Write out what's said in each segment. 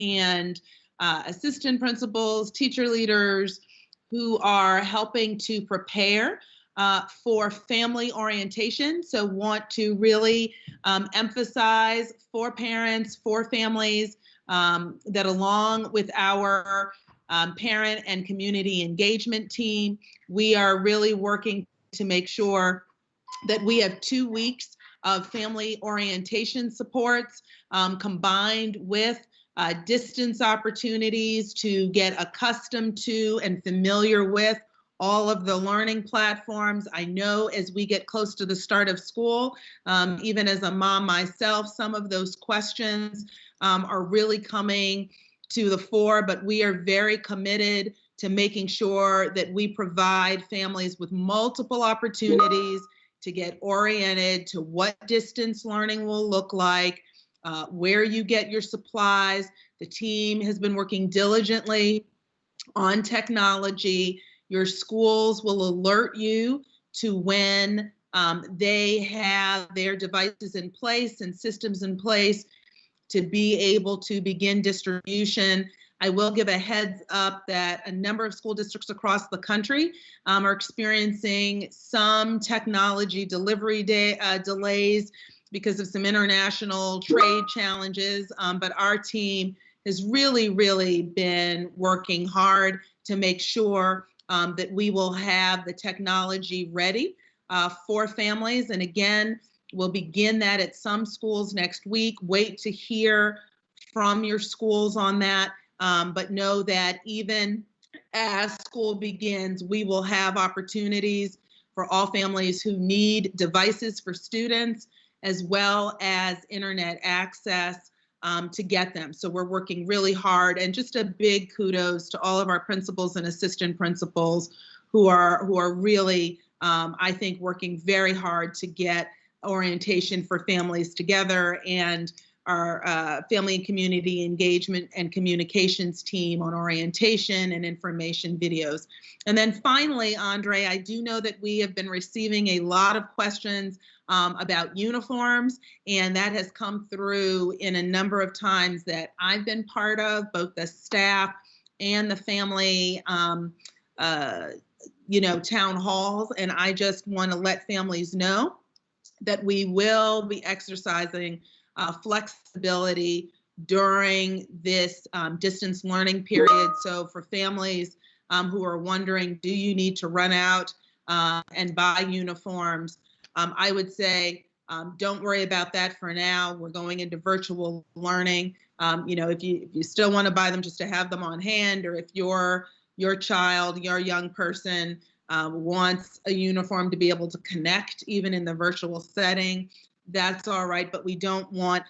and assistant principals, teacher leaders who are helping to prepare for family orientation. So want to really emphasize for parents, for families, that along with our parent and community engagement team, we are really working to make sure that we have 2 weeks of family orientation supports combined with distance opportunities to get accustomed to and familiar with all of the learning platforms. I know as we get close to the start of school, even as a mom myself, some of those questions are really coming to the fore, but we are very committed to making sure that we provide families with multiple opportunities to get oriented to what distance learning will look like, where you get your supplies. The team has been working diligently on technology. Your schools will alert you to when they have their devices in place and systems in place to be able to begin distribution. I will give a heads up that a number of school districts across the country are experiencing some technology delivery delays because of some international trade challenges, but our team has really been working hard to make sure that we will have the technology ready for families. And again, we'll begin that at some schools next week. Wait to hear from your schools on that. But know that even as school begins, we will have opportunities for all families who need devices for students, as well as internet access to get them. So we're working really hard, and just a big kudos to all of our principals and assistant principals who are really, I think, working very hard to get orientation for families together, and our family and community engagement and communications team on orientation and information videos. And then finally, Andre, I do know that we have been receiving a lot of questions about uniforms, and that has come through in a number of times that I've been part of, both the staff and the family town halls. And I just want to let families know that we will be exercising flexibility during this distance learning period. So for families who are wondering, do you need to run out and buy uniforms? I would say, don't worry about that for now. We're going into virtual learning. If you still want to buy them just to have them on hand, or if your child, your young person wants a uniform to be able to connect even in the virtual setting, that's all right. But we don't want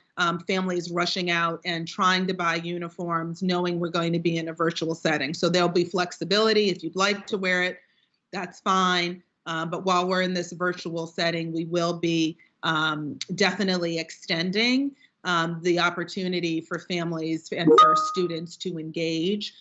families rushing out and trying to buy uniforms knowing we're going to be in a virtual setting. So there'll be flexibility. If you'd like to wear it, that's fine. But while we're in this virtual setting, we will be definitely extending the opportunity for families and for students to engage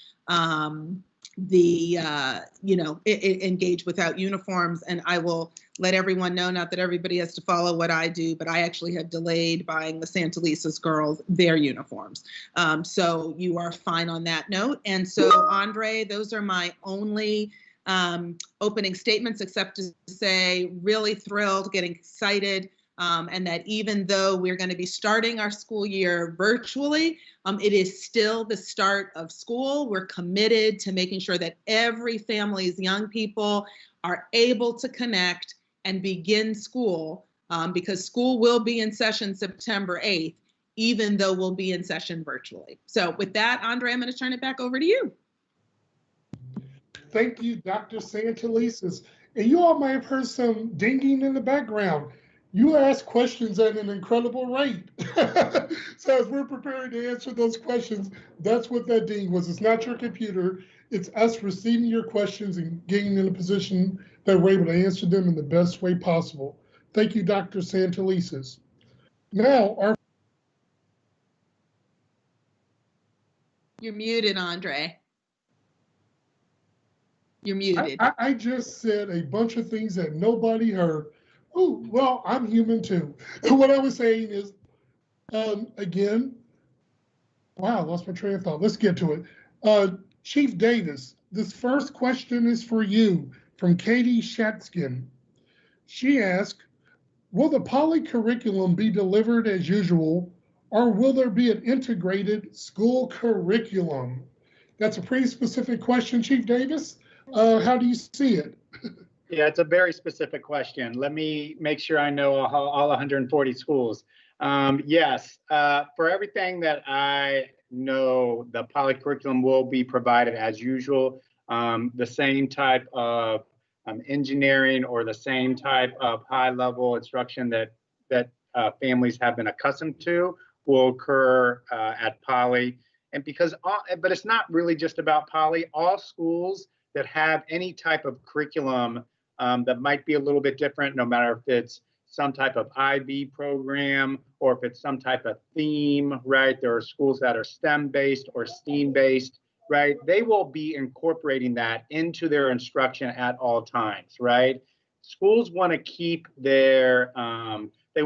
engage without uniforms. And I will let everyone know, not that everybody has to follow what I do, but I actually have delayed buying the Santa Lisa's girls their uniforms. So you are fine on that note. And so, Andre, those are my only opening statements, except to say really thrilled, getting excited, and that even though we're going to be starting our school year virtually, it is still the start of school. We're committed to making sure that every family's young people are able to connect and begin school, because school will be in session September 8th, even though we'll be in session virtually. So with that, Andre, I'm going to turn it back over to you. Thank you, Dr. Santelises. And you all may have heard some dinging in the background. You ask questions at an incredible rate. So as we're preparing to answer those questions, that's what that ding was. It's not your computer. It's us receiving your questions and getting in a position that we're able to answer them in the best way possible. Thank you, Dr. Santelises. Now, You're muted, Andre. You're muted. I just said a bunch of things that nobody heard. Oh, well, I'm human too. And what I was saying is, again, Wow, lost my train of thought. Let's get to it. Chief Davis, this first question is for you from Katie Shatskin. She asked, will the poly curriculum be delivered as usual, or will there be an integrated school curriculum? That's a pretty specific question, Chief Davis. How do you see it? Yeah, it's a very specific question. Let me make sure I know all 140 schools. Yes, for everything that I know, the polycurriculum will be provided as usual. The same type of engineering or the same type of high-level instruction that families have been accustomed to will occur at Poly. And but it's not really just about Poly. All schools that have any type of curriculum that might be a little bit different, no matter if it's some type of IB program or if it's some type of theme, right? There are schools that are STEM-based or STEAM-based, right? They will be incorporating that into their instruction at all times, right? Schools want to keep their theme. They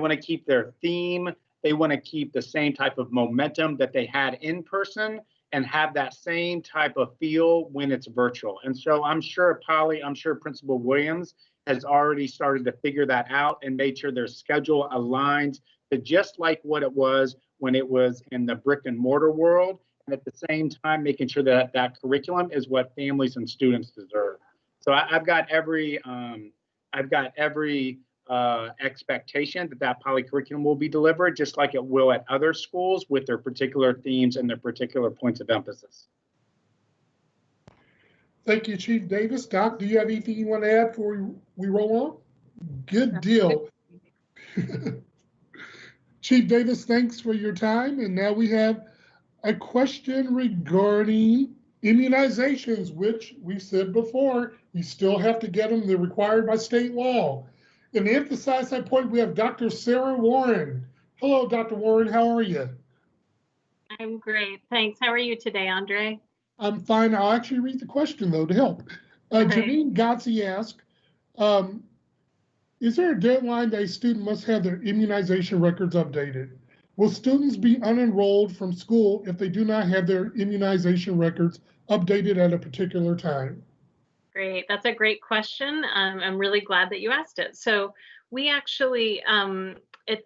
want to keep the same type of momentum that they had in person and have that same type of feel when it's virtual. And so I'm sure Principal Williams has already started to figure that out and made sure their schedule aligns to just like what it was when it was in the brick and mortar world. And at the same time, making sure that that curriculum is what families and students deserve. So I've got every expectation that polycurriculum will be delivered just like it will at other schools with their particular themes and their particular points of emphasis. Thank you, Chief Davis. Doc, do you have anything you want to add before we roll on? Good deal. Chief Davis, thanks for your time. And now we have a question regarding immunizations, which we said before, you still have to get them. They're required by state law. And to emphasize that point, we have Dr. Sarah Warren. Hello, Dr. Warren, how are you? I'm great, thanks. How are you today, Andre? I'm fine. I'll actually read the question, though, to help. Okay. Janine Gotzi asked, is there a deadline that a student must have their immunization records updated? Will students be unenrolled from school if they do not have their immunization records updated at a particular time? Great, that's a great question. I'm really glad that you asked it. So we actually,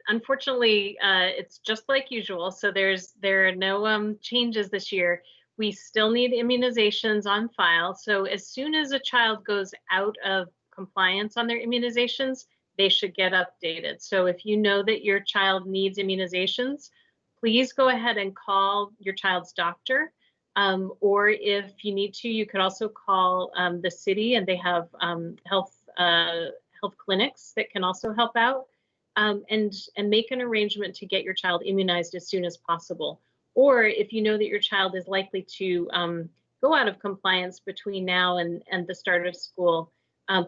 unfortunately, it's just like usual. So there are no changes this year. We still need immunizations on file. So as soon as a child goes out of compliance on their immunizations, they should get updated. So if you know that your child needs immunizations, please go ahead and call your child's doctor. Or if you need to, you could also call the city, and they have health clinics that can also help out, and make an arrangement to get your child immunized as soon as possible. Or if you know that your child is likely to go out of compliance between now and the start of school,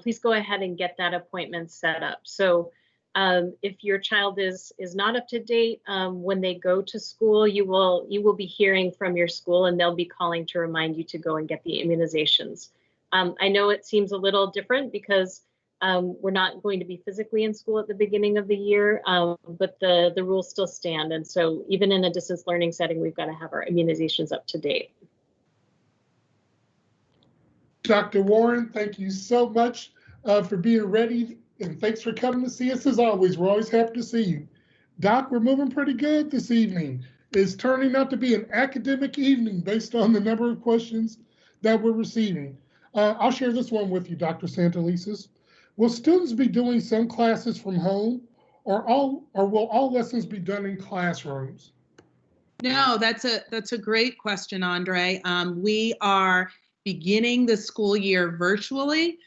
please go ahead and get that appointment set up. So if your child is not up to date when they go to school, you will be hearing from your school, and they'll be calling to remind you to go and get the immunizations. I know it seems a little different because we're not going to be physically in school at the beginning of the year, but the rules still stand. And so even in a distance learning setting, we've got to have our immunizations up to date. Dr. Warren, thank you so much for being ready, and thanks for coming to see us as always. We're always happy to see you. Doc, we're moving pretty good this evening. It's turning out to be an academic evening based on the number of questions that we're receiving. I'll share this one with you, Dr. Santelises. Will students be doing some classes from home, or will all lessons be done in classrooms? No, that's a great question, Andre. We are beginning the school year virtually,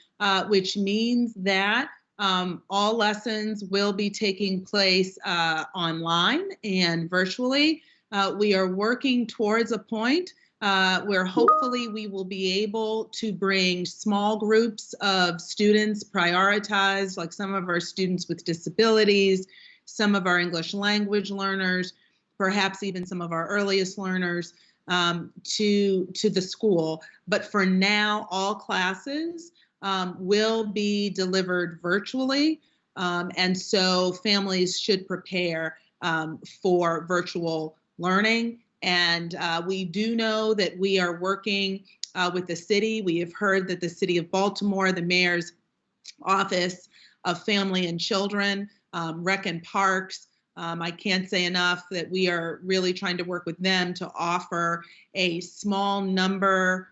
which means that all lessons will be taking place online and virtually. We are working towards a point where hopefully we will be able to bring small groups of students, prioritized, like some of our students with disabilities, some of our English language learners, perhaps even some of our earliest learners, to the school. But for now, all classes will be delivered virtually. And so families should prepare for virtual learning And we do know that we are working with the city. We have heard that the city of Baltimore, the mayor's office of family and children, rec and parks, I can't say enough that we are really trying to work with them to offer a small number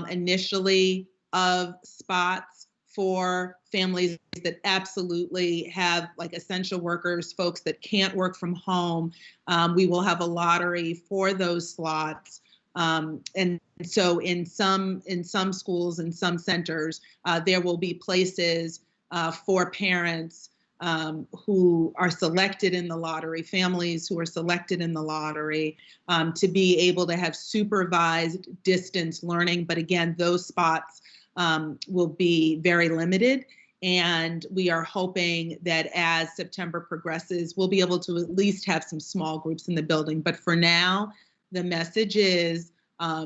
initially of spots for families that absolutely have like essential workers, folks that can't work from home. We will have a lottery for those slots. And so in some schools and some centers, there will be places for parents who are selected in the lottery, families who are selected in the lottery, to be able to have supervised distance learning. But again, those spots will be very limited. And we are hoping that as September progresses, we'll be able to at least have some small groups in the building. But for now, the message is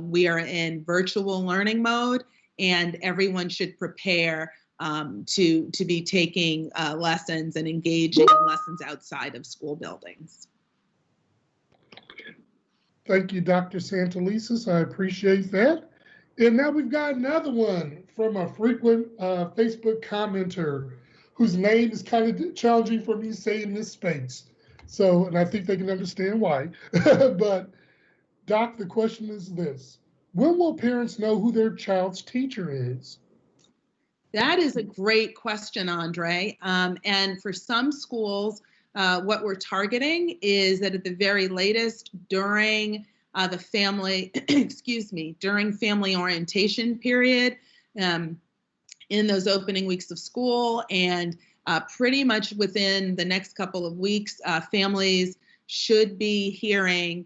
we are in virtual learning mode, and everyone should prepare to be taking lessons and engaging in lessons outside of school buildings. Thank you, Dr. Santelises. I appreciate that. And now we've got another one from a frequent Facebook commenter whose name is kind of challenging for me to say in this space. So, and I think they can understand why. But Doc, the question is this: when will parents know who their child's teacher is? That is a great question, Andre. And for some schools, what we're targeting is that at the very latest during the family, during family orientation period, in those opening weeks of school, and pretty much within the next couple of weeks, families should be hearing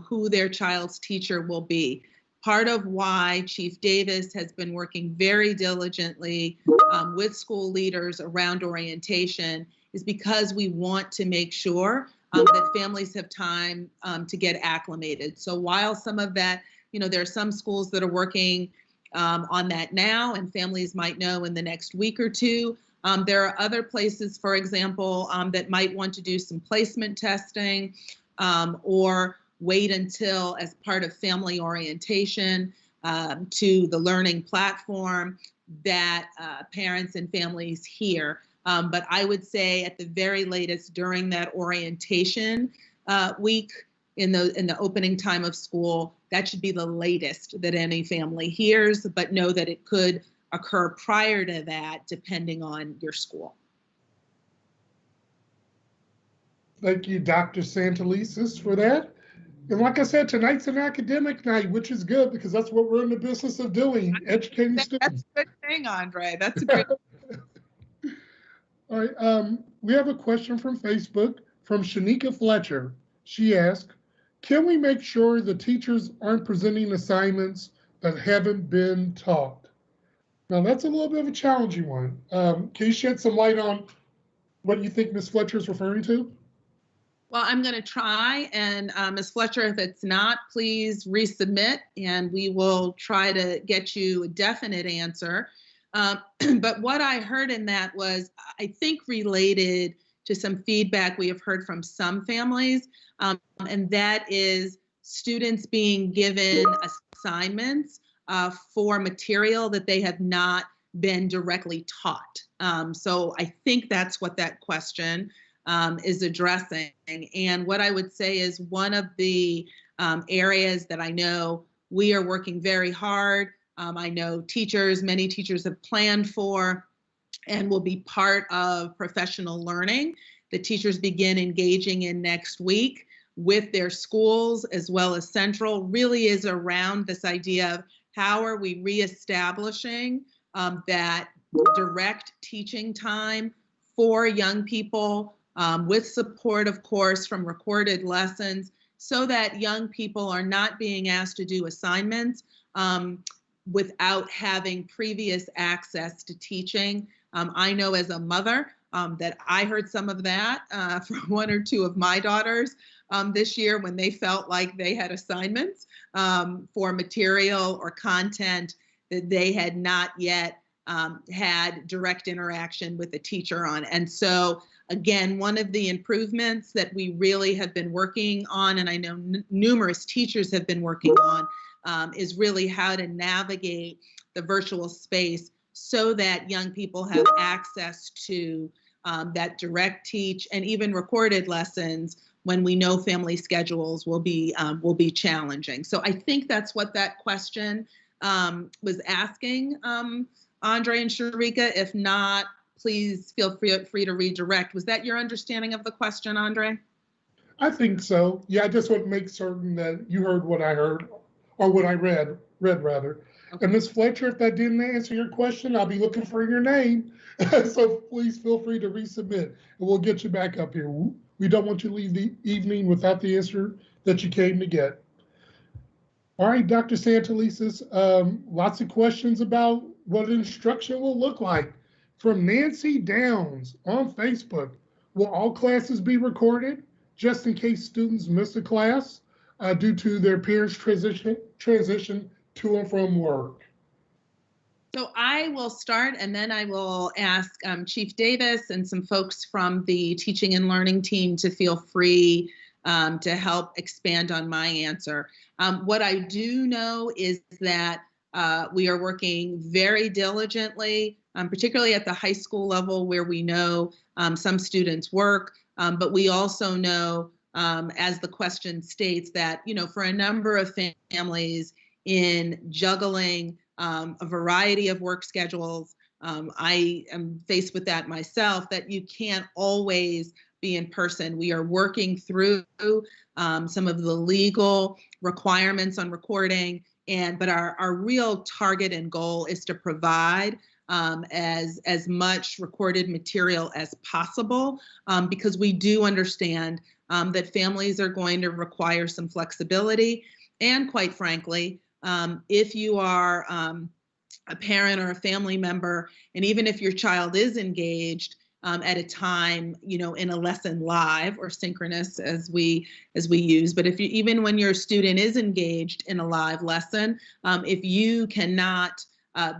who their child's teacher will be. Part of why Chief Davis has been working very diligently with school leaders around orientation is because we want to make sure that families have time to get acclimated. So while some of that, there are some schools that are working on that now, and families might know in the next week or two. There are other places, for example, that might want to do some placement testing or wait until, as part of family orientation, to the learning platform that parents and families hear. But I would say at the very latest during that orientation week, in the opening time of school, that should be the latest that any family hears, but know that it could occur prior to that, depending on your school. Thank you, Dr. Santelises, for that. And like I said, tonight's an academic night, which is good because that's what we're in the business of doing, educating students. That's a good thing, Andre. That's a great. All right, we have a question from Facebook from Shanika Fletcher. She asked, can we make sure the teachers aren't presenting assignments that haven't been taught? Now, that's a little bit of a challenging one. Can you shed some light on what you think Ms. Fletcher is referring to? Well, I'm going to try, and Ms. Fletcher, if it's not, please resubmit, and we will try to get you a definite answer. But what I heard in that was, I think, related to some feedback we have heard from some families, and that is students being given assignments for material that they have not been directly taught. So I think that's what that question is addressing. And what I would say is one of the areas that I know we are working very hard. I know many teachers have planned for and will be part of professional learning that teachers begin engaging in next week with their schools as well as Central, really is around this idea of how are we reestablishing that direct teaching time for young people with support, of course, from recorded lessons, so that young people are not being asked to do assignments without having previous access to teaching. I know as a mother that I heard some of that from one or two of my daughters this year when they felt like they had assignments for material or content that they had not yet had direct interaction with the teacher on. And so Again, one of the improvements that we really have been working on, and I know numerous teachers have been working on, is really how to navigate the virtual space so that young people have access to that direct teach and even recorded lessons when we know family schedules will be challenging. So I think that's what that question was asking, Andre and Sharika. If not, please feel free to redirect. Was that your understanding of the question, Andre? I think so. Yeah, I just want to make certain that you heard what I heard, or what I read rather. Okay. And Ms. Fletcher, if that didn't answer your question, I'll be looking for your name. So please feel free to resubmit and we'll get you back up here. We don't want you to leave the evening without the answer that you came to get. All right, Dr. Santelises, lots of questions about what instruction will look like. From Nancy Downs on Facebook, will all classes be recorded just in case students miss a class due to their parents' transition to and from work? So I will start, and then I will ask Chief Davis and some folks from the teaching and learning team to feel free to help expand on my answer. What I do know is that we are working very diligently, particularly at the high school level where we know some students work, but we also know, as the question states, that, you know, for a number of families in juggling a variety of work schedules, I am faced with that myself, that you can't always be in person. We are working through some of the legal requirements on recording, but our real target and goal is to provide as much recorded material as possible, because we do understand that families are going to require some flexibility. And quite frankly, if you are a parent or a family member, and even if your child is engaged at a time, you know, in a lesson live or synchronous as we use, but if you, even when your student is engaged in a live lesson, if you cannot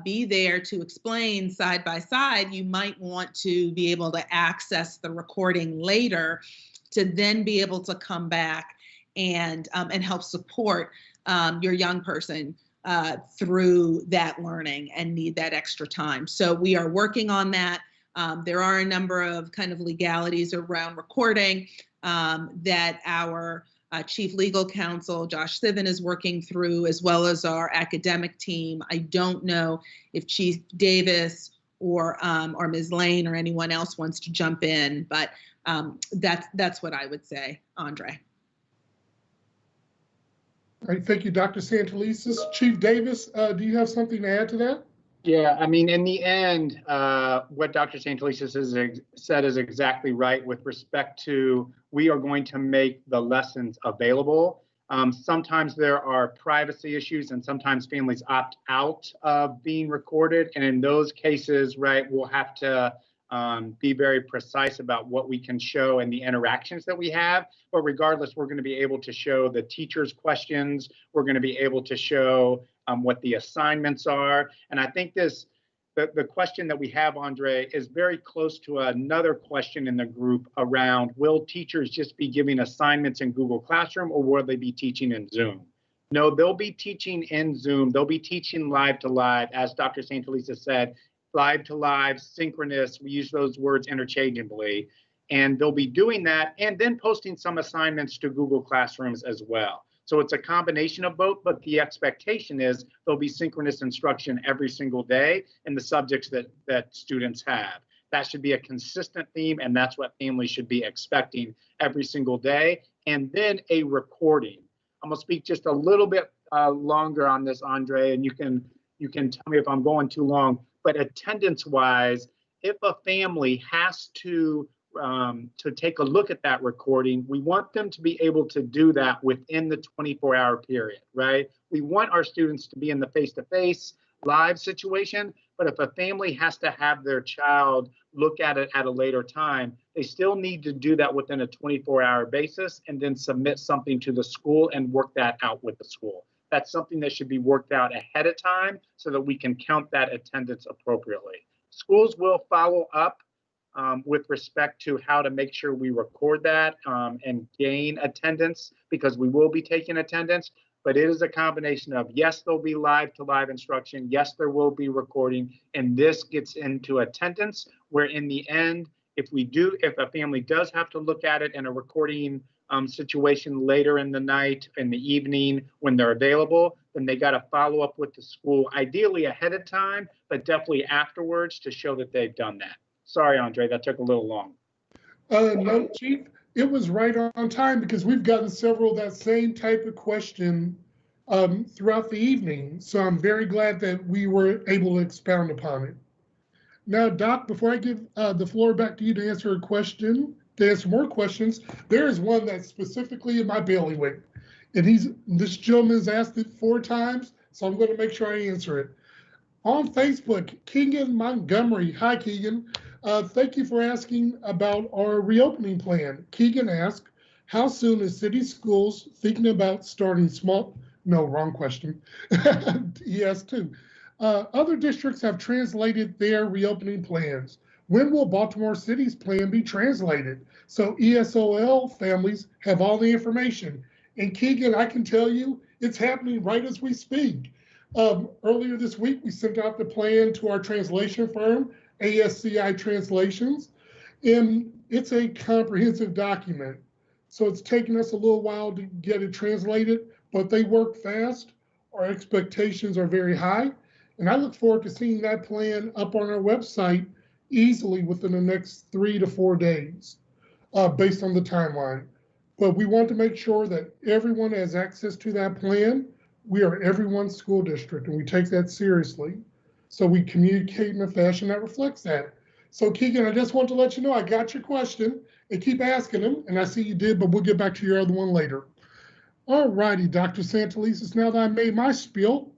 be there to explain side by side, you might want to be able to access the recording later to then be able to come back and help support your young person through that learning and need that extra time. So we are working on that. There are a number of kind of legalities around recording that our Chief Legal Counsel, Josh Sivan, is working through, as well as our academic team. I don't know if Chief Davis or Ms. Lane or anyone else wants to jump in, but that's what I would say, Andre. All right, thank you, Dr. Santelises. Chief Davis, do you have something to add to that? Yeah, I mean, in the end, what Dr. Santelises has said is exactly right with respect to, we are going to make the lessons available. Sometimes there are privacy issues and sometimes families opt out of being recorded. And in those cases, right, we'll have to be very precise about what we can show and the interactions that we have. But regardless, we're going to be able to show the teacher's questions. We're going to be able to show what the assignments are. And I think the question that we have, Andre, is very close to another question in the group around, will teachers just be giving assignments in Google Classroom or will they be teaching in Zoom? No, they'll be teaching in Zoom. They'll be teaching live to live, as Dr. Santelises said, live to live, synchronous. We use those words interchangeably. And they'll be doing that and then posting some assignments to Google Classrooms as well. So it's a combination of both, but the expectation is there'll be synchronous instruction every single day in the subjects that students have. That should be a consistent theme, and that's what families should be expecting every single day. And then a recording. I'm gonna speak just a little bit longer on this, Andre, and you can tell me if I'm going too long, but attendance-wise, if a family has to take a look at that recording, we want them to be able to do that within the 24-hour period, right? We want our students to be in the face-to-face live situation, but if a family has to have their child look at it at a later time, they still need to do that within a 24-hour basis and then submit something to the school and work that out with the school. That's something that should be worked out ahead of time so that we can count that attendance appropriately. Schools will follow up with respect to how to make sure we record that and gain attendance, because we will be taking attendance. But it is a combination of, yes, there'll be live to live instruction. Yes, there will be recording. And this gets into attendance, where in the end, if a family does have to look at it in a recording situation later in the night, in the evening, when they're available, then they got to follow up with the school, ideally ahead of time, but definitely afterwards, to show that they've done that. Sorry, Andre, that took a little long. No, Chief, it was right on time, because we've gotten several of that same type of question throughout the evening. So I'm very glad that we were able to expound upon it. Now, Doc, before I give the floor back to you to answer more questions, there is one that's specifically in my bailiwick. And this gentleman has asked it 4 times, so I'm going to make sure I answer it. On Facebook, Keegan Montgomery. Hi, Keegan. Thank you for asking about our reopening plan. Keegan asked, how soon is city schools thinking about starting small? No, wrong question. He asked too. Other districts have translated their reopening plans. When will Baltimore City's plan be translated? So ESOL families have all the information. And Keegan, I can tell you, it's happening right as we speak. Earlier this week, we sent out the plan to our translation firm, ASCI Translations, and it's a comprehensive document. So it's taken us a little while to get it translated, but they work fast. Our expectations are very high, and I look forward to seeing that plan up on our website easily within the next 3 to 4 days, based on the timeline. But we want to make sure that everyone has access to that plan. We are everyone's school district, and we take that seriously. So we communicate in a fashion that reflects that. So Keegan, I just want to let you know I got your question, and keep asking them, and I see you did, but we'll get back to your other one later. All righty, Dr. Santelises, now that I made my spiel,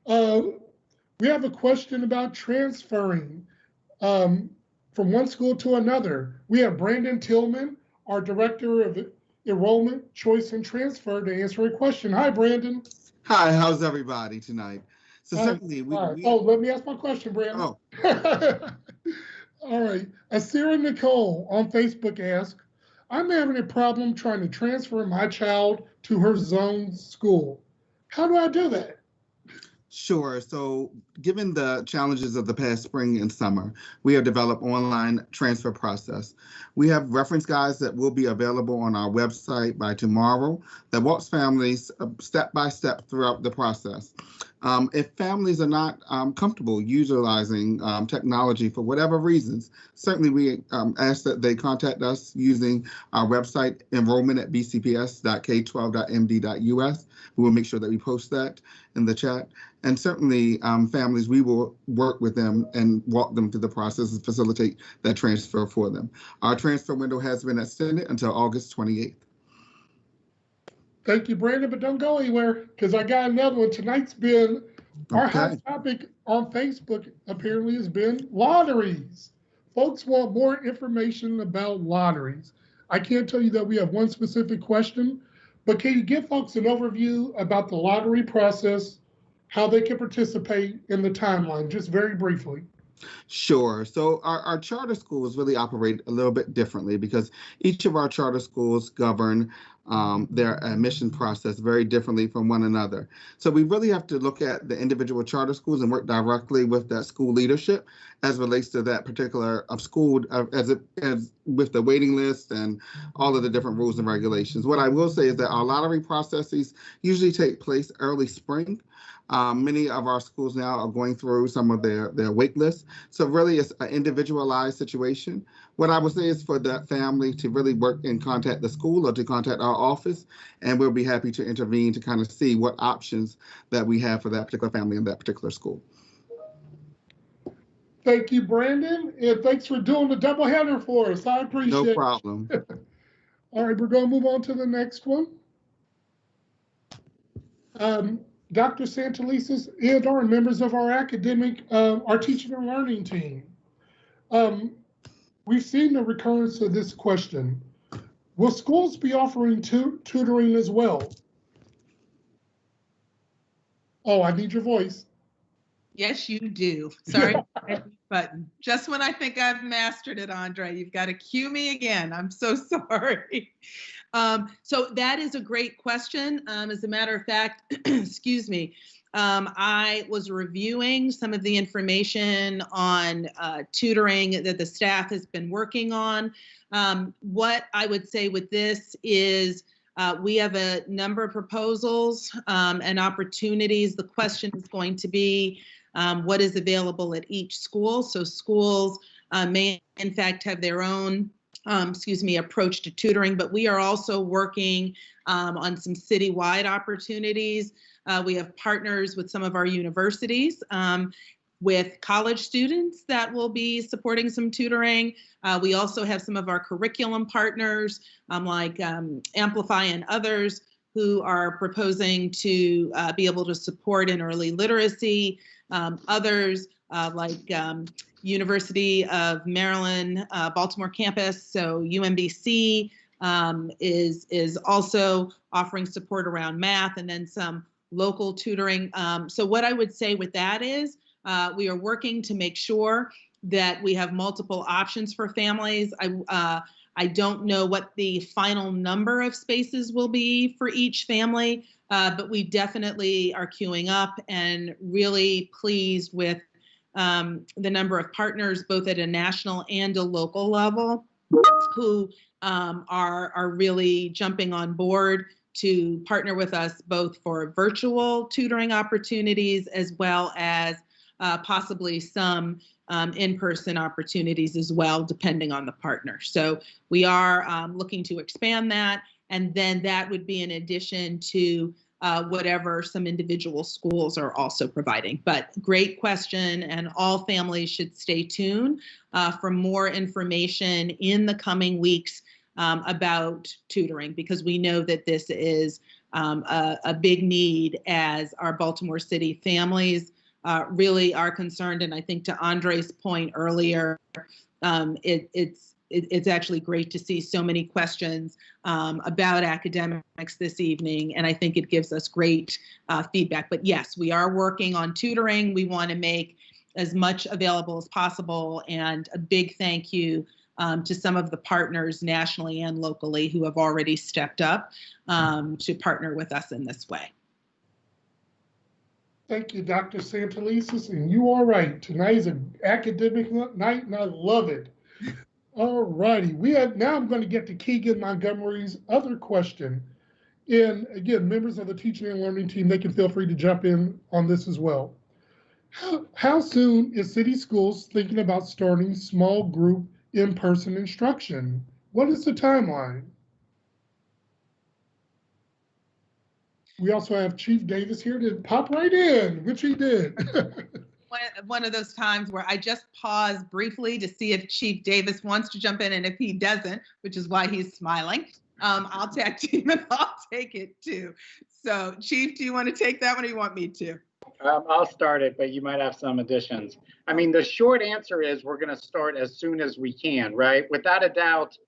we have a question about transferring from one school to another. We have Brandon Tillman, our Director of Enrollment, Choice, and Transfer, to answer a question. Hi, Brandon. Hi, how's everybody tonight? So certainly let me ask my question, Brandon. Oh. All right. Asira Nicole on Facebook asked, I'm having a problem trying to transfer my child to her zone school. How do I do that? Sure. So given the challenges of the past spring and summer, we have developed online transfer process. We have reference guides that will be available on our website by tomorrow that walks families step by step throughout the process. If families are not comfortable utilizing technology for whatever reasons, certainly we ask that they contact us using our website, enrollment@bcps.k12.md.us. We will make sure that we post that in the chat. And certainly families, we will work with them and walk them through the process and facilitate that transfer for them. Our transfer window has been extended until August 28th. Thank you, Brandon, but don't go anywhere, because I got another one. Tonight's been, our hot topic on Facebook apparently has been lotteries. Folks want more information about lotteries. I can't tell you that we have one specific question, but can you give folks an overview about the lottery process, how they can participate in the timeline, just very briefly? Sure. So our charter schools really operate a little bit differently, because each of our charter schools govern their admission process very differently from one another. So we really have to look at the individual charter schools and work directly with that school leadership as relates to that particular school, as with the waiting list and all of the different rules and regulations. What I will say is that our lottery processes usually take place early spring. Many of our schools now are going through some of their wait lists. So really it's an individualized situation. What I would say is for that family to really work and contact the school or to contact our office, and we'll be happy to intervene to kind of see what options that we have for that particular family in that particular school. Thank you, Brandon, and thanks for doing the doubleheader for us. I appreciate it. No problem. All right, we're going to move on to the next one. Dr. Santelises and our members of our our teaching and learning team. We've seen the recurrence of this question. Will schools be offering tutoring as well? Oh, I need your voice. Yes, you do. Sorry, button. Just when I think I've mastered it, Andre, you've got to cue me again. I'm so sorry. So that is a great question. As a matter of fact, excuse me, I was reviewing some of the information on tutoring that the staff has been working on. What I would say with this is we have a number of proposals and opportunities. The question is going to be what is available at each school. So schools may in fact have their own approach to tutoring, but we are also working on some citywide opportunities. We have partners with some of our universities, with college students that will be supporting some tutoring. We also have some of our curriculum partners like Amplify and others who are proposing to be able to support in early literacy. Others like University of Maryland, Baltimore campus, so UMBC is also offering support around math, and then some local tutoring. So what I would say with that is we are working to make sure that we have multiple options for families. I don't know what the final number of spaces will be for each family, but we definitely are queuing up and really pleased with the number of partners, both at a national and a local level, who are really jumping on board to partner with us both for virtual tutoring opportunities as well as possibly some in-person opportunities as well, depending on the partner. So we are looking to expand that, and then that would be in addition to whatever some individual schools are also providing. But great question, and all families should stay tuned for more information in the coming weeks about tutoring, because we know that this is a big need as our Baltimore City families really are concerned. And I think to Andre's point earlier, it's actually great to see so many questions about academics this evening, and I think it gives us great feedback. But yes, we are working on tutoring. We want to make as much available as possible, and a big thank you to some of the partners nationally and locally who have already stepped up to partner with us in this way. Thank you, Dr. Santelises, and you are right. Tonight is an academic night, and I love it. All righty, now I'm going to get to Keegan Montgomery's other question. And again, members of the teaching and learning team, they can feel free to jump in on this as well. How soon is City Schools thinking about starting small group in-person instruction? What is the timeline? We also have Chief Davis here to pop right in, which he did. One of those times where I just pause briefly to see if Chief Davis wants to jump in, and if he doesn't, which is why he's smiling, I'll tag team and I'll take it too. So Chief, do you want to take that one or you want me to? I'll start it, but you might have some additions. I mean, the short answer is we're going to start as soon as we can, right? Without a doubt,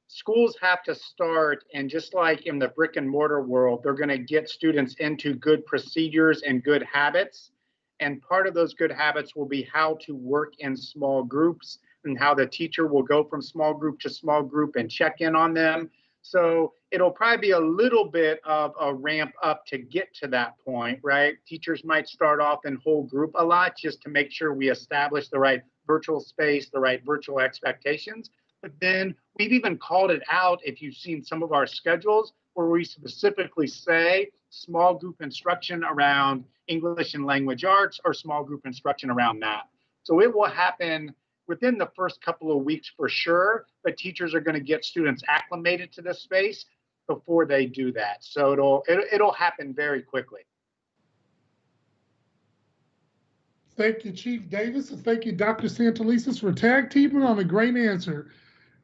schools have to start, and just like in the brick and mortar world, they're going to get students into good procedures and good habits. And part of those good habits will be how to work in small groups, and how the teacher will go from small group to small group and check in on them. So it'll probably be a little bit of a ramp up to get to that point, right? Teachers might start off in whole group a lot just to make sure we establish the right virtual space, the right virtual expectations. But then we've even called it out, if you've seen some of our schedules, where we specifically say small group instruction around English and language arts, or small group instruction around math. So it will happen within the first couple of weeks for sure, but teachers are going to get students acclimated to this space before they do that. So it'll happen very quickly. Thank you, Chief Davis, and thank you, Dr. Santelises, for tag teaming on a great answer.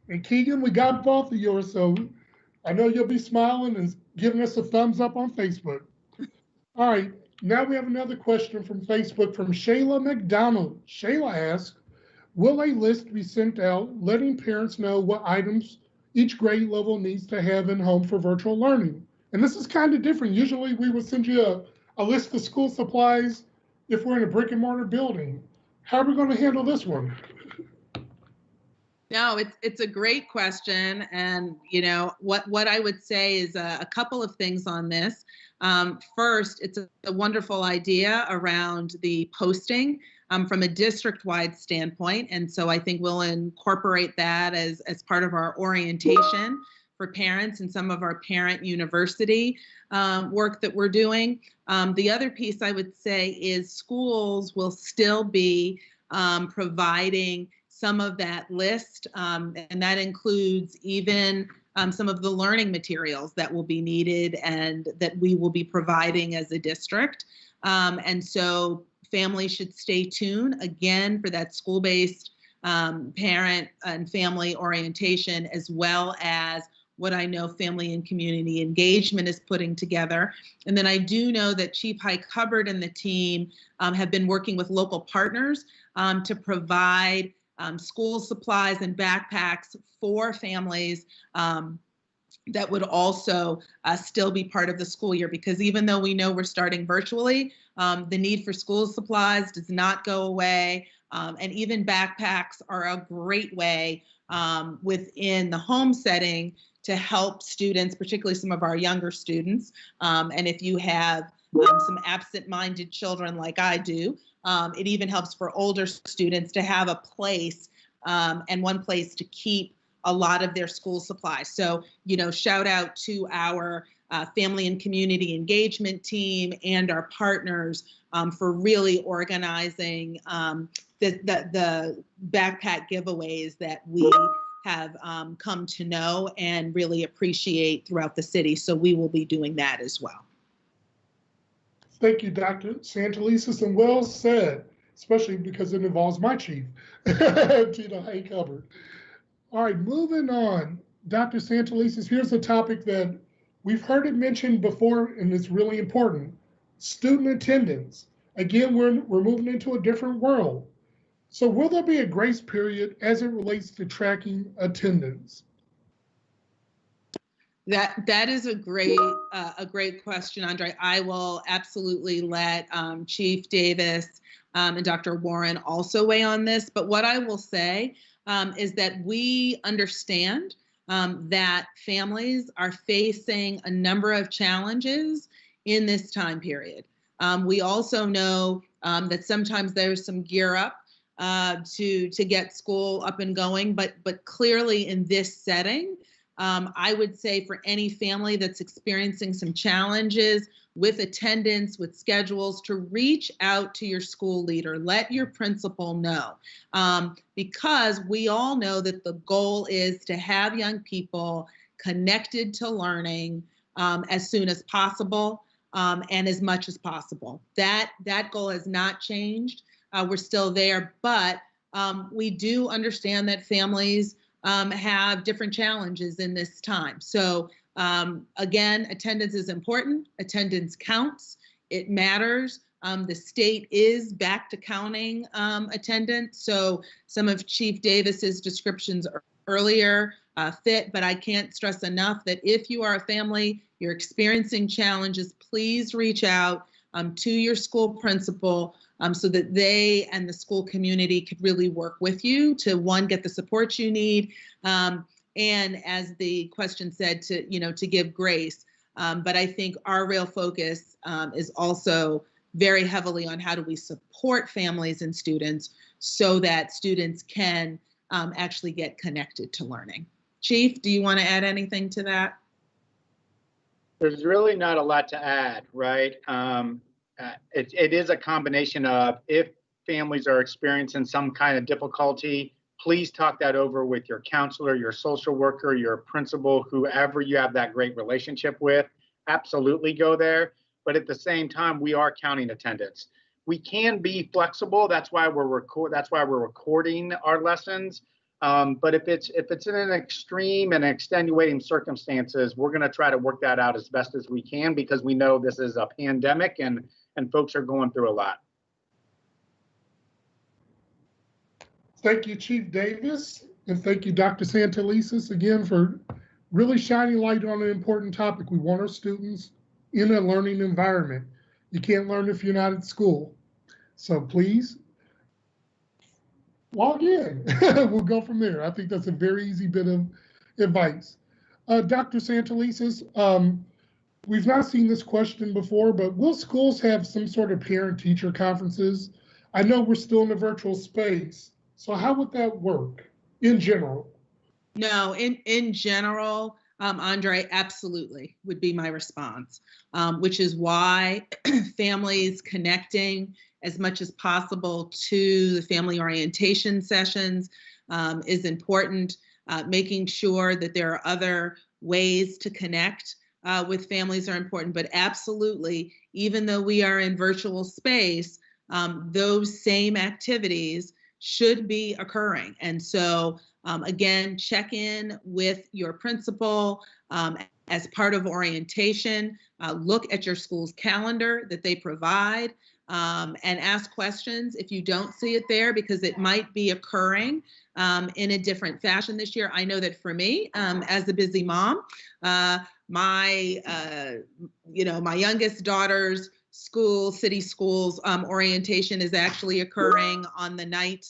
And Keegan, we got both of yours, so I know you'll be smiling and giving us a thumbs up on Facebook. All right, now we have another question from Facebook from Shayla McDonald. Shayla asks, will a list be sent out letting parents know what items each grade level needs to have in home for virtual learning? And this is kind of different. Usually we would send you a list of school supplies if we're in a brick and mortar building. How are we going to handle this one? No, it's a great question, and what I would say is a couple of things on this. First, it's a wonderful idea around the posting from a district-wide standpoint, and so I think we'll incorporate that as part of our orientation for parents and some of our parent university work that we're doing. The other piece I would say is schools will still be providing some of that list, and that includes even some of the learning materials that will be needed and that we will be providing as a district. And so families should stay tuned again for that school-based parent and family orientation, as well as what I know Family and Community Engagement is putting together. And then I do know that Chief Hike Hubbard and the team have been working with local partners to provide school supplies and backpacks for families that would also still be part of the school year, because even though we know we're starting virtually, the need for school supplies does not go away. And even backpacks are a great way within the home setting to help students, particularly some of our younger students. And if you have some absent-minded children like I do, it even helps for older students to have a place and one place to keep a lot of their school supplies. So, shout out to our Family and Community Engagement team and our partners for really organizing the backpack giveaways that we have come to know and really appreciate throughout the city. So we will be doing that as well. Thank you, Dr. Santelises, and well said, especially because it involves my chief, Tina Hike Hubbard. All right, moving on. Dr. Santelises, here's a topic that we've heard it mentioned before, and it's really important. Student attendance. Again, we're moving into a different world. So will there be a grace period as it relates to tracking attendance? That is a great question, Andre. I will absolutely let Chief Davis and Dr. Warren also weigh on this. But what I will say is that we understand that families are facing a number of challenges in this time period. We also know that sometimes there's some gear up to get school up and going, but clearly in this setting, I would say for any family that's experiencing some challenges with attendance, with schedules, to reach out to your school leader, let your principal know, because we all know that the goal is to have young people connected to learning as soon as possible and as much as possible. That goal has not changed. We're still there, but we do understand that families have different challenges in this time. So again, attendance is important. Attendance counts. It matters. The state is back to counting attendance. So some of Chief Davis's descriptions earlier fit, but I can't stress enough that if you are a family, you're experiencing challenges, please reach out to your school principal so that they and the school community could really work with you to, one, get the support you need, and as the question said, to give grace. But I think our real focus is also very heavily on how do we support families and students so that students can actually get connected to learning. Chief, do you want to add anything to that? There's really not a lot to add, right? It is a combination of, if families are experiencing some kind of difficulty, please talk that over with your counselor, your social worker, your principal, whoever you have that great relationship with. Absolutely go there. But at the same time, we are counting attendance. We can be flexible. That's why we're recording our lessons. But if it's in an extreme and extenuating circumstances, we're going to try to work that out as best as we can, because we know this is a pandemic and folks are going through a lot. Thank you, Chief Davis, and thank you, Dr. Santelises, again for really shining light on an important topic. We want our students in a learning environment. You can't learn if you're not at school. So please log in. We'll go from there. I think that's a very easy bit of advice. Dr. Santelises, we've not seen this question before, but will schools have some sort of parent-teacher conferences? I know we're still in a virtual space, so how would that work in general? No, in general, Andre, absolutely would be my response, which is why families connecting as much as possible to the family orientation sessions is important. Making sure that there are other ways to connect with families are important, but absolutely, even though we are in virtual space, those same activities should be occurring. And so again, check in with your principal as part of orientation. Look at your school's calendar that they provide and ask questions if you don't see it there, because it might be occurring in a different fashion this year. I know that for me, as a busy mom, my youngest daughter's school, city schools orientation is actually occurring on the night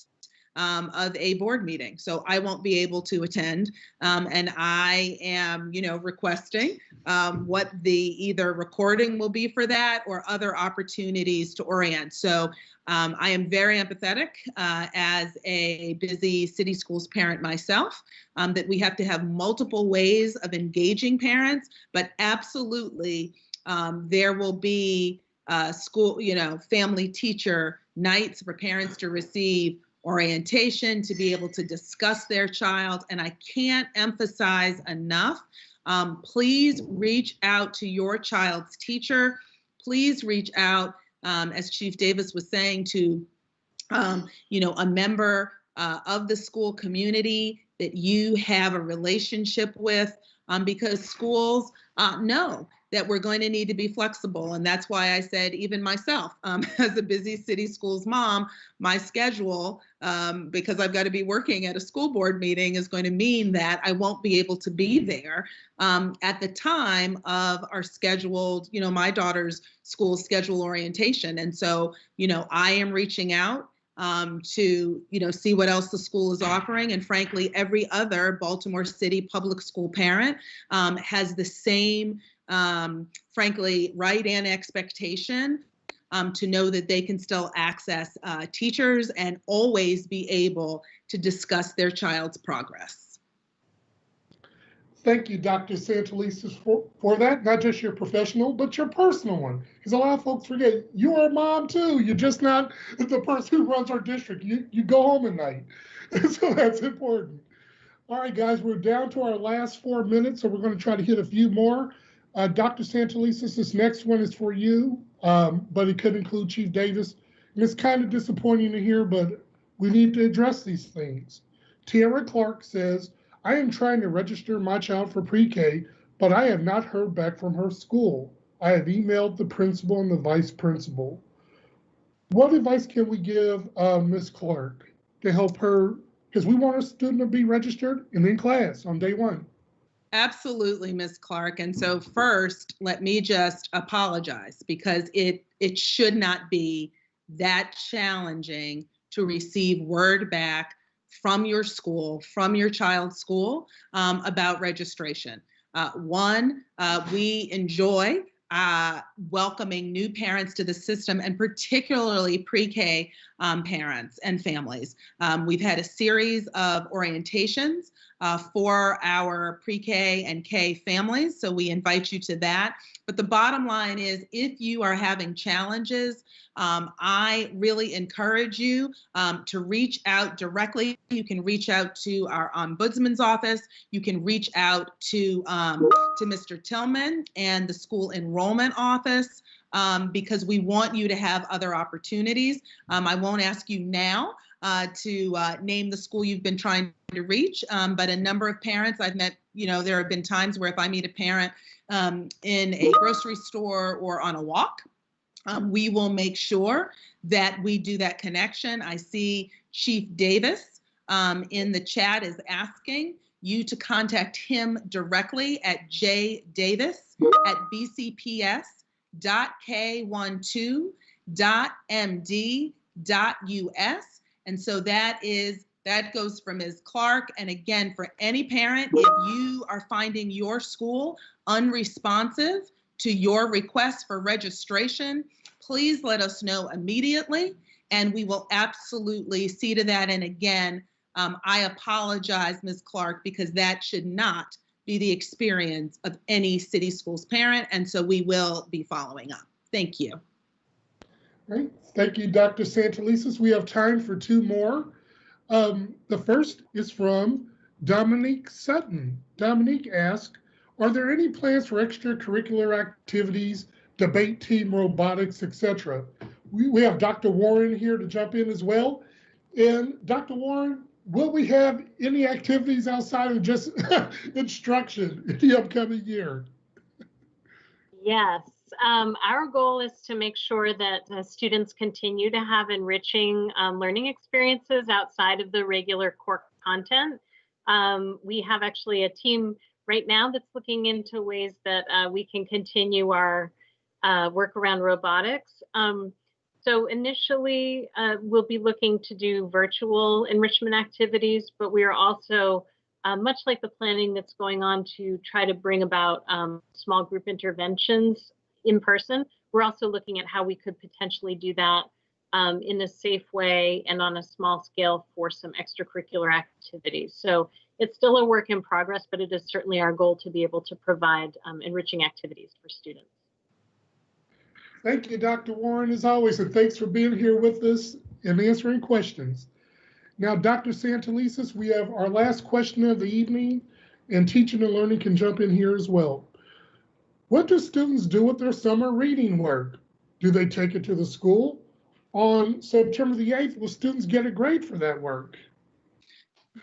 of a board meeting. So I won't be able to attend. And I am, requesting what the either recording will be for that or other opportunities to orient. So I am very empathetic as a busy city schools parent myself, that we have to have multiple ways of engaging parents, but absolutely there will be school, family teacher nights for parents to receive orientation, to be able to discuss their child. And I can't emphasize enough, please reach out to your child's teacher. Please reach out, as Chief Davis was saying, to a member of the school community that you have a relationship with, because schools know that we're going to need to be flexible. And that's why I said, even myself, as a busy city schools mom, my schedule, because I've got to be working at a school board meeting, is going to mean that I won't be able to be there at the time of our scheduled, my daughter's school schedule orientation. And so, I am reaching out to see what else the school is offering. And frankly, every other Baltimore City public school parent has the same, frankly, right and expectation to know that they can still access teachers and always be able to discuss their child's progress. Thank you, Dr. Santelises, for that. Not just your professional, but your personal one. Because a lot of folks forget, you are a mom too. You're just not the person who runs our district. You go home at night. So that's important. All right, guys, we're down to our last 4 minutes, so we're going to try to hit a few more. Dr. Santelises, this next one is for you, but it could include Chief Davis. And it's kind of disappointing to hear, but we need to address these things. Tiara Clark says, I am trying to register my child for pre-K, but I have not heard back from her school. I have emailed the principal and the vice principal. What advice can we give Ms. Clark to help her? Because we want our student to be registered and in class on day one. Absolutely, Ms. Clark. And so first, let me just apologize, because it should not be that challenging to receive word back from your school, from your child's school, about registration. We enjoy welcoming new parents to the system, and particularly pre-K parents and families. We've had a series of orientations for our pre-K and K families, so we invite you to that. But the bottom line is, if you are having challenges, I really encourage you to reach out directly. You can reach out to our ombudsman's office. You can reach out to Mr. Tillman and the school enrollment office, because we want you to have other opportunities. I won't ask you now to name the school you've been trying to reach, but a number of parents I've met, there have been times where if I meet a parent in a grocery store or on a walk, we will make sure that we do that connection. I see Chief Davis in the chat is asking you to contact him directly at jdavis@bcps.k12.md.us. And so that goes for Ms. Clark. And again, for any parent, if you are finding your school unresponsive to your request for registration, please let us know immediately, and we will absolutely see to that. And again, I apologize, Ms. Clark, because that should not be the experience of any city schools parent, and so we will be following up. Thank you. All right. Thank you, Dr. Santelises. We have time for two more. The first is from Dominique Sutton. Dominique asked, are there any plans for extracurricular activities, debate team, robotics, etc.? We have Dr. Warren here to jump in as well. And Dr. Warren, will we have any activities outside of just instruction in the upcoming year? Yes, our goal is to make sure that students continue to have enriching learning experiences outside of the regular core content. We have actually a team right now that's looking into ways that we can continue our work around robotics. So initially, we'll be looking to do virtual enrichment activities, but we are also, much like the planning that's going on to try to bring about small group interventions in person, we're also looking at how we could potentially do that in a safe way and on a small scale for some extracurricular activities. So it's still a work in progress, but it is certainly our goal to be able to provide enriching activities for students. Thank you, Dr. Warren, as always, and thanks for being here with us and answering questions. Now, Dr. Santelises, we have our last question of the evening, and teaching and learning can jump in here as well. What do students do with their summer reading work? Do they take it to the school? On September the 8th, will students get a grade for that work?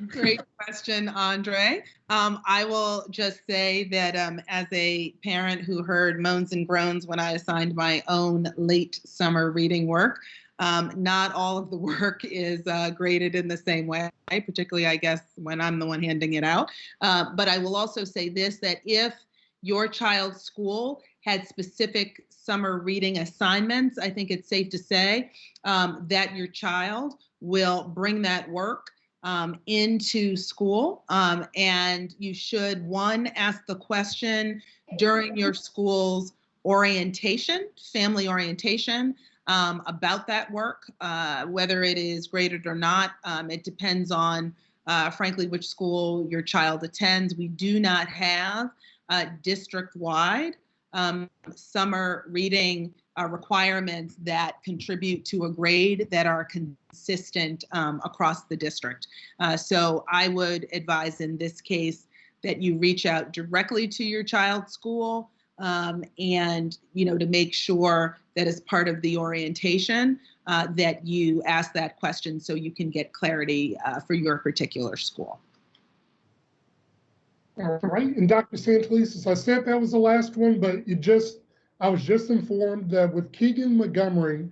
Great question, Andre. I will just say that as a parent who heard moans and groans when I assigned my own late summer reading work, not all of the work is graded in the same way, particularly, I guess, when I'm the one handing it out. But I will also say this, that if your child's school had specific summer reading assignments, I think it's safe to say that your child will bring that work into school, and you should, one, ask the question during your school's orientation, family orientation, about that work, whether it is graded or not. It depends on, frankly, which school your child attends. We do not have district-wide summer reading requirements that contribute to a grade that are consistent across the district. So I would advise in this case that you reach out directly to your child's school and, to make sure that as part of the orientation that you ask that question so you can get clarity for your particular school. All right, and Dr. Santelises, I said that was the last one, but I was just informed that with Keegan Montgomery,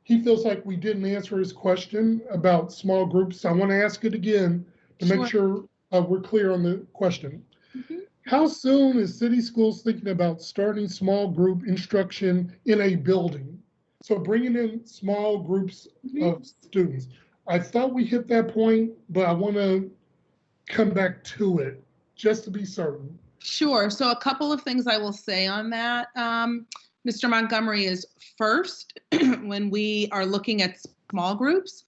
he feels like we didn't answer his question about small groups. I want to ask it again to make sure we're clear on the question. Mm-hmm. How soon is City Schools thinking about starting small group instruction in a building? So bringing in small groups of students. I thought we hit that point, but I want to come back to it just to be certain. Sure. So a couple of things I will say on that, Mr. Montgomery, is first, when we are looking at small groups,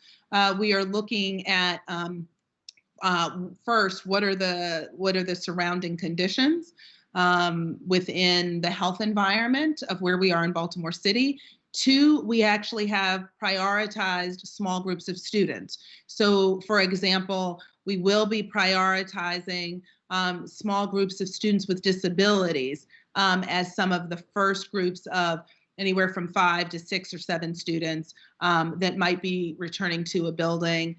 we are looking at first, what are the surrounding conditions within the health environment of where we are in Baltimore City. Two, we actually have prioritized small groups of students. So, for example, we will be prioritizing small groups of students with disabilities as some of the first groups of anywhere from 5 to 6 or 7 students that might be returning to a building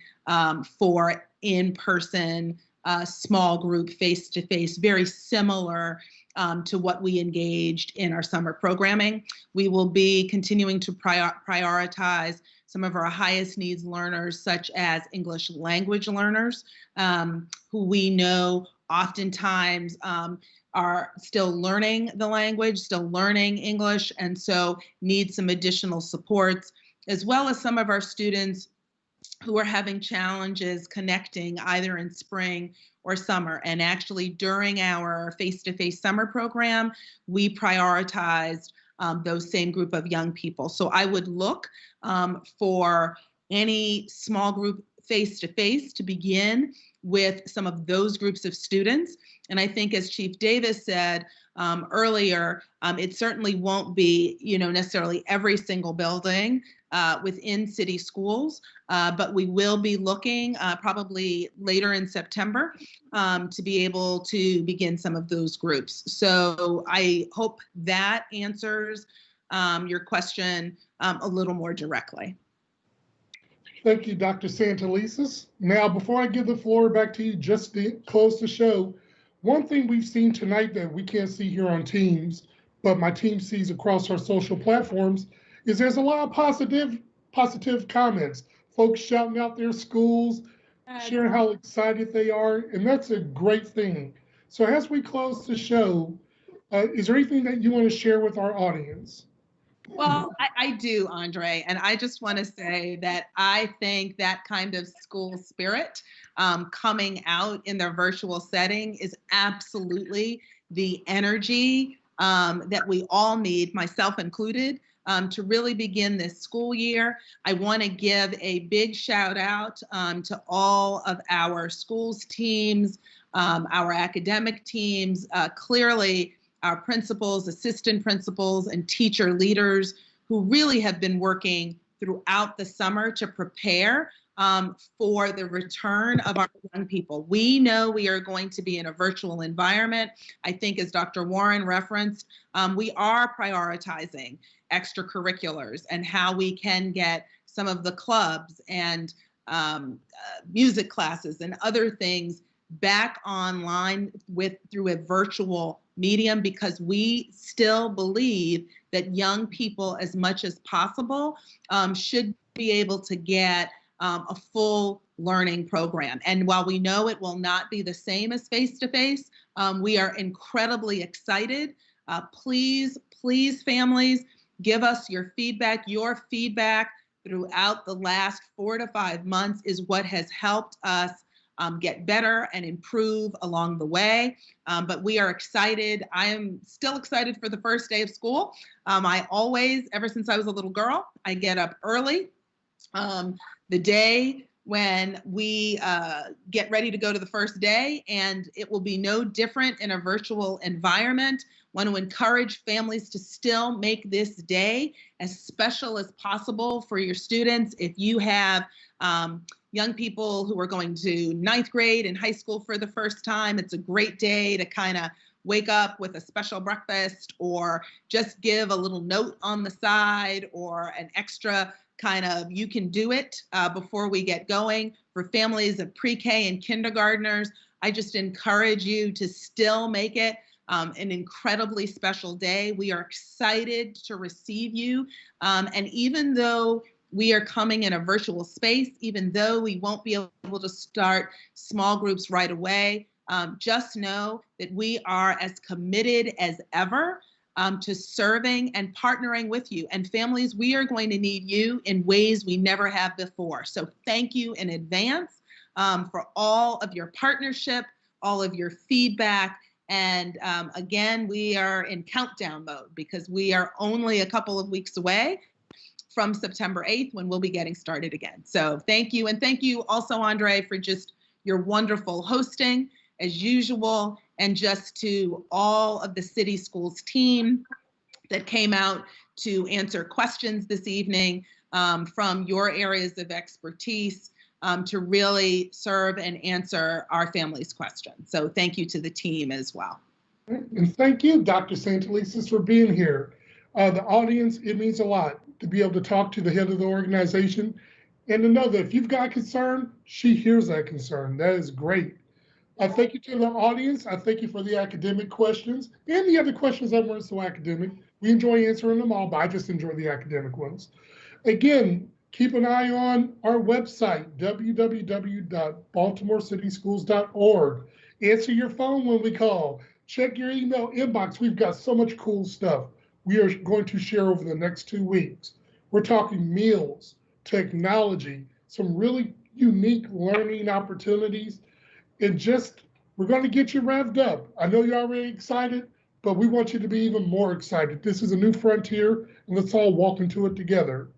for in-person small group face-to-face, very similar to what we engaged in our summer programming. We will be continuing to prioritize some of our highest needs learners, such as English language learners, who we know oftentimes are still learning the language, still learning English, and so need some additional supports, as well as some of our students who are having challenges connecting either in spring or summer. And actually, during our face-to-face summer program, we prioritized those same group of young people. So I would look for any small group face-to-face to begin with some of those groups of students. And I think, as Chief Davis said earlier, it certainly won't be, necessarily every single building within city schools, but we will be looking probably later in September to be able to begin some of those groups. So I hope that answers your question a little more directly. Thank you, Dr. Santelises. Now, before I give the floor back to you, just to close the show, one thing we've seen tonight that we can't see here on Teams, but my team sees across our social platforms, is there's a lot of positive comments. Folks shouting out their schools, sharing how excited they are, and that's a great thing. So as we close the show, is there anything that you want to share with our audience? Well, I do, Andre, and I just want to say that I think that kind of school spirit coming out in the virtual setting is absolutely the energy that we all need, myself included, to really begin this school year. I want to give a big shout out to all of our schools teams, our academic teams, clearly our principals, assistant principals, and teacher leaders who really have been working throughout the summer to prepare for the return of our young people. We know we are going to be in a virtual environment. I think, as Dr. Warren referenced, we are prioritizing extracurriculars and how we can get some of the clubs and music classes and other things back online through a virtual medium, because we still believe that young people, as much as possible, should be able to get a full learning program. And while we know it will not be the same as face-to-face, we are incredibly excited. Please, families, give us your feedback. Your feedback throughout the last 4 to 5 months is what has helped us get better and improve along the way. But we are excited. I am still excited for the first day of school. I always, ever since I was a little girl, I get up early. The day when we get ready to go to the first day, and it will be no different in a virtual environment. Want to encourage families to still make this day as special as possible for your students. If you have young people who are going to 9th grade and high school for the first time, it's a great day to kind of wake up with a special breakfast, or just give a little note on the side, or an extra kind of you can do it before we get going. For families of pre-K and kindergartners, I just encourage you to still make it an incredibly special day. We are excited to receive you. And even though we are coming in a virtual space, even though we won't be able to start small groups right away, just know that we are as committed as ever to serving and partnering with you. And families, we are going to need you in ways we never have before. So thank you in advance for all of your partnership, all of your feedback. And again, we are in countdown mode, because we are only a couple of weeks away from September 8th, when we'll be getting started again. So thank you. And thank you also, Andre, for just your wonderful hosting as usual, and just to all of the city schools team that came out to answer questions this evening from your areas of expertise to really serve and answer our families' questions. So thank you to the team as well. And thank you, Dr. Santelises, for being here. The audience, it means a lot to be able to talk to the head of the organization and to know that if you've got concern, she hears that concern. That is great. I thank you to the audience. I thank you for the academic questions and the other questions that weren't so academic. We enjoy answering them all, but I just enjoy the academic ones. Again, keep an eye on our website, www.baltimorecityschools.org. Answer your phone when we call. Check your email inbox. We've got so much cool stuff we are going to share over the next 2 weeks. We're talking meals, technology, some really unique learning opportunities, and just, we're going to get you revved up. I know you're already excited, but we want you to be even more excited. This is a new frontier, and let's all walk into it together.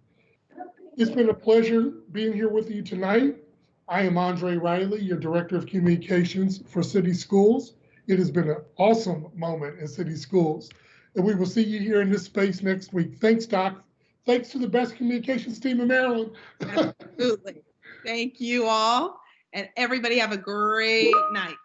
It's been a pleasure being here with you tonight. I am Andre Riley, your Director of Communications for City Schools. It has been an awesome moment in City Schools, and we will see you here in this space next week. Thanks, Doc. Thanks to the best communications team in Maryland. Absolutely. Thank you all, and everybody have a great night.